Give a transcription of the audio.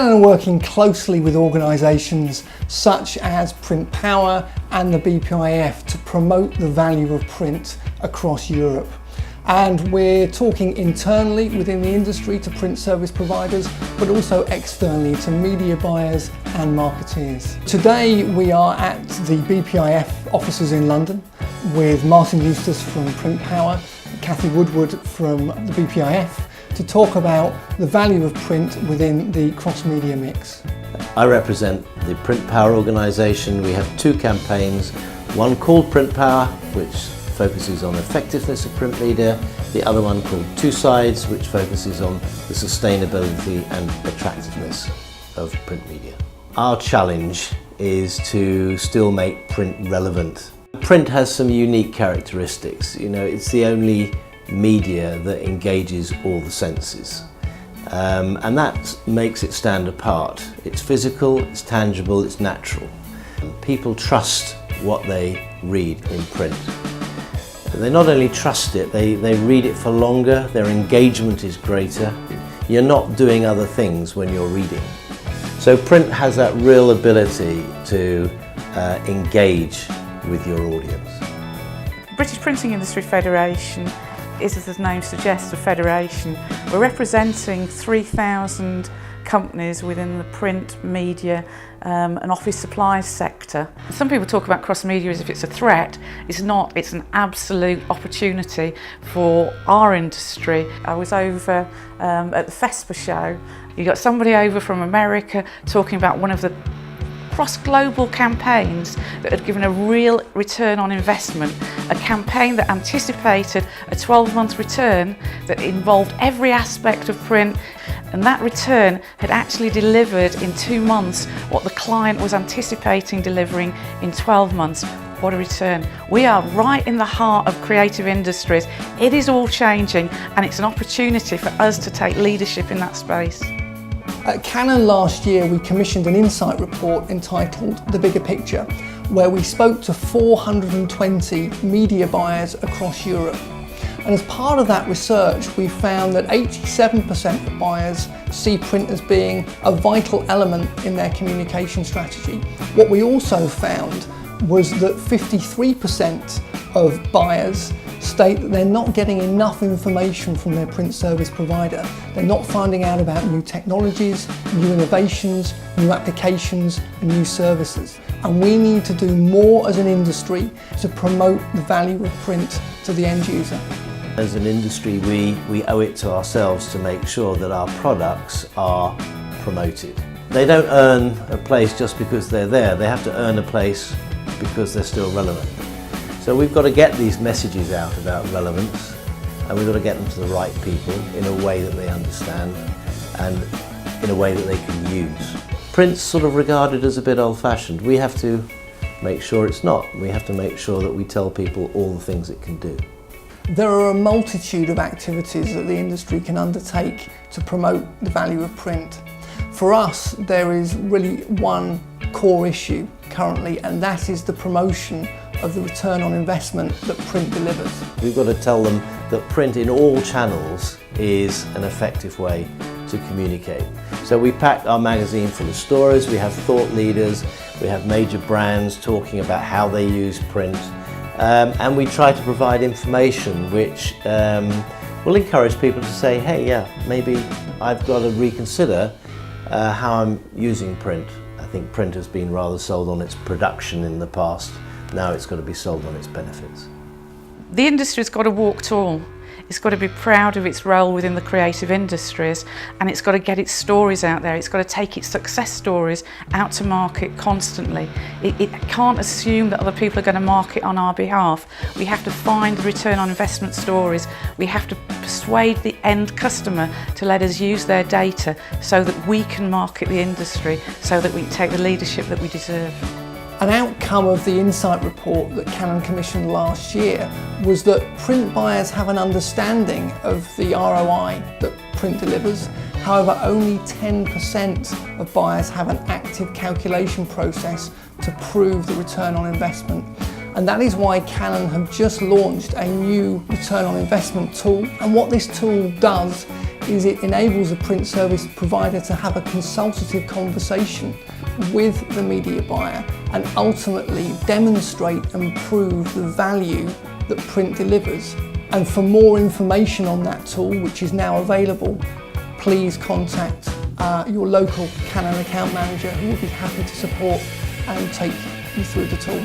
Canon are working closely with organisations such as Print Power and the BPIF to promote the value of print across Europe. And we're talking internally within the industry to print service providers, but also externally to media buyers and marketeers. Today we are at the BPIF offices in London with Martyn Eustace from Print Power, Cathy Woodward from the BPIF, to talk about the value of print within the cross-media mix. I represent the Print Power organisation. We have two campaigns, one called Print Power, which focuses on effectiveness of print media, the other one called Two Sides, which focuses on the sustainability and attractiveness of print media. Our challenge is to still make print relevant. Print has some unique characteristics. You know, it's the only media that engages all the senses. And that makes it stand apart. It's physical, it's tangible, it's natural. People trust what they read in print. They not only trust it, they read it for longer, their engagement is greater. You're not doing other things when you're reading. So print has that real ability to engage with your audience. British Printing Industry Federation is, as the name suggests, a federation. We're representing 3,000 companies within the print, media and office supplies sector. Some people talk about cross-media as if it's a threat. It's not, it's an absolute opportunity for our industry. I was over at the FESPA show. You got somebody over from America talking about one of the cross-global campaigns that had given a real return on investment, a campaign that anticipated a 12-month return that involved every aspect of print, and that return had actually delivered in 2 months what the client was anticipating delivering in 12 months. What a return. We are right in the heart of creative industries. It is all changing, and it's an opportunity for us to take leadership in that space. At Canon last year, we commissioned an insight report entitled The Bigger Picture, where we spoke to 420 media buyers across Europe. And as part of that research, we found that 87% of buyers see print as being a vital element in their communication strategy. What we also found was that 53% of buyers state that they're not getting enough information from their print service provider. They're not finding out about new technologies, new innovations, new applications and new services. And we need to do more as an industry to promote the value of print to the end user. As an industry, we owe it to ourselves to make sure that our products are promoted. They don't earn a place just because they're there. They have to earn a place because they're still relevant. So we've got to get these messages out about relevance, and we've got to get them to the right people in a way that they understand and in a way that they can use. Print's sort of regarded as a bit old-fashioned. We have to make sure it's not. We have to make sure that we tell people all the things it can do. There are a multitude of activities that the industry can undertake to promote the value of print. For us, there is really one core issue currently, and that is the promotion of the return on investment that print delivers. We've got to tell them that print in all channels is an effective way to communicate. So we packed our magazine full of stories, we have thought leaders, we have major brands talking about how they use print, and we try to provide information which will encourage people to say, hey, yeah, maybe I've got to reconsider how I'm using print. I think print has been rather sold on its production in the past. Now it's got to be sold on its benefits. The industry's got to walk tall. It's got to be proud of its role within the creative industries, and it's got to get its stories out there. It's got to take its success stories out to market constantly. It can't assume that other people are going to market on our behalf. We have to find the return on investment stories. We have to persuade the end customer to let us use their data so that we can market the industry, so that we can take the leadership that we deserve. An outcome of the insight report that Canon commissioned last year was that print buyers have an understanding of the ROI that print delivers. However, only 10% of buyers have an active calculation process to prove the return on investment. And that is why Canon have just launched a new return on investment tool. And what this tool does is it enables a print service provider to have a consultative conversation with the media buyer and ultimately demonstrate and prove the value that print delivers. And for more information on that tool, which is now available, please contact your local Canon account manager, who will be happy to support and take you through the tool.